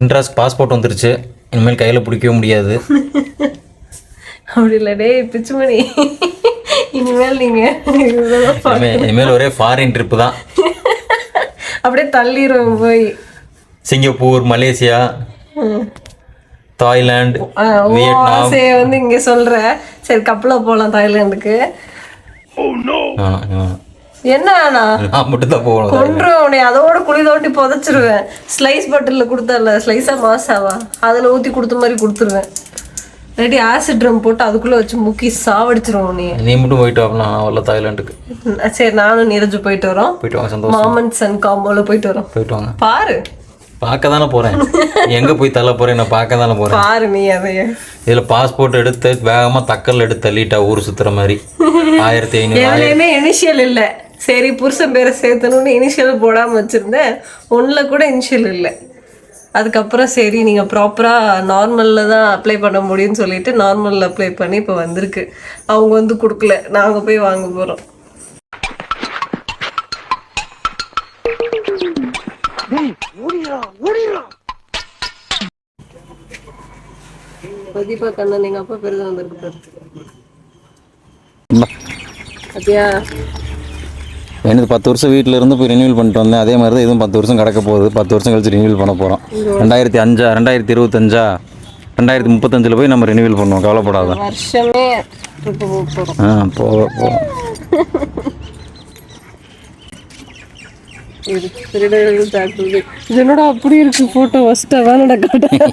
இன்ட்ராஸ்க்கு passport வந்துருச்சு. இனிமேல் கையில் பிடிக்கவே முடியாது. அப்படி இல்லை டே பிச்சுமணி, இனிமேல் நீங்கள் இனிமேல் ஒரே ஃபாரின் ட்ரிப்பு தான். அப்படியே தள்ளிடுவோம் போய். Singapore, Malaysia, Thailand, Vietnam. வந்து இங்கே சொல்கிற சரி கப்பலில் போகலாம் தாய்லாந்துக்கு. என்ன வேணா நான் மட்டும் தான் போகணும். கொன்றுவேன் உன்னை, அதோட குழி தோண்டி புதைச்சிருவேன். ஸ்லைஸ் பாட்டிலில் கொடுத்தல, ஸ்லைஸாக மாசாவா அதில் ஊற்றி கொடுத்த மாதிரி கொடுத்துருவேன். ரெடி ஆசிட் ட்ரம் போட்டு அதுக்குள்ளே வச்சு முக்கி சாவடிச்சிருவோம். நீ மட்டும் போயிட்டு வரலாம். நான் வரல தாய்லாண்டுக்கு. சரி நானும் நீரஜ் போயிட்டு வரோம். போயிட்டு வாங்க. சந்தோஷம். மாமன்ஸ் அண்ட் காம்போல போயிட்டு வரோம். போயிட்டு வாங்க. பாரு, பார்க்க தானே போகிறேன். எங்கே போய் தள்ள போகிறேன்? நான் பார்க்க தானே போகிறேன். பாரு நீ அதைய. இதில் பாஸ்போர்ட் எடுத்து வேகமாக தக்கல் எடுத்து தள்ளிட்டா ஊர் சுற்றுற மாதிரி. 1500 இனிஷியல் இல்லை. சரி புருஷன் பேரை சேர்த்தணும்னு இனிஷியல் போடாமல் வச்சுருந்தேன். ஒன்றில் கூட இனிஷியல் இல்லை. அதுக்கப்புறம் சரி நீங்கள் ப்ராப்பராக நார்மலில் தான் அப்ளை பண்ண முடியும்னு சொல்லிட்டு நார்மலில் அப்ளை பண்ணி இப்போ வந்திருக்கு. அவங்க வந்து கொடுக்கல, நாங்கள் போய் வாங்க போகிறோம். பிரதீபா கண்ணன் எங்கள் அப்பா பேர் தான் வந்திருக்கு. அப்படியா? எனக்கு 10 வருஷம் வீட்டில் இருந்து போய் ரினியூவல் பண்ணிட்டு வந்தேன். அதே மாதிரி தான் இதுவும் 10 வருஷம் கிடக்க போகுது. 10 வருஷம் கழிச்சு ரினியூவல் பண்ண போகிறோம். 2005, 2025, 2035 போய் நம்ம ரினியூவல் பண்ணுவோம். கவலைப்படாத. வருஷமே என்னோட அப்படி இருக்கு போட்டோ. ஃபர்ஸ்ட் வேணடா காட்ட.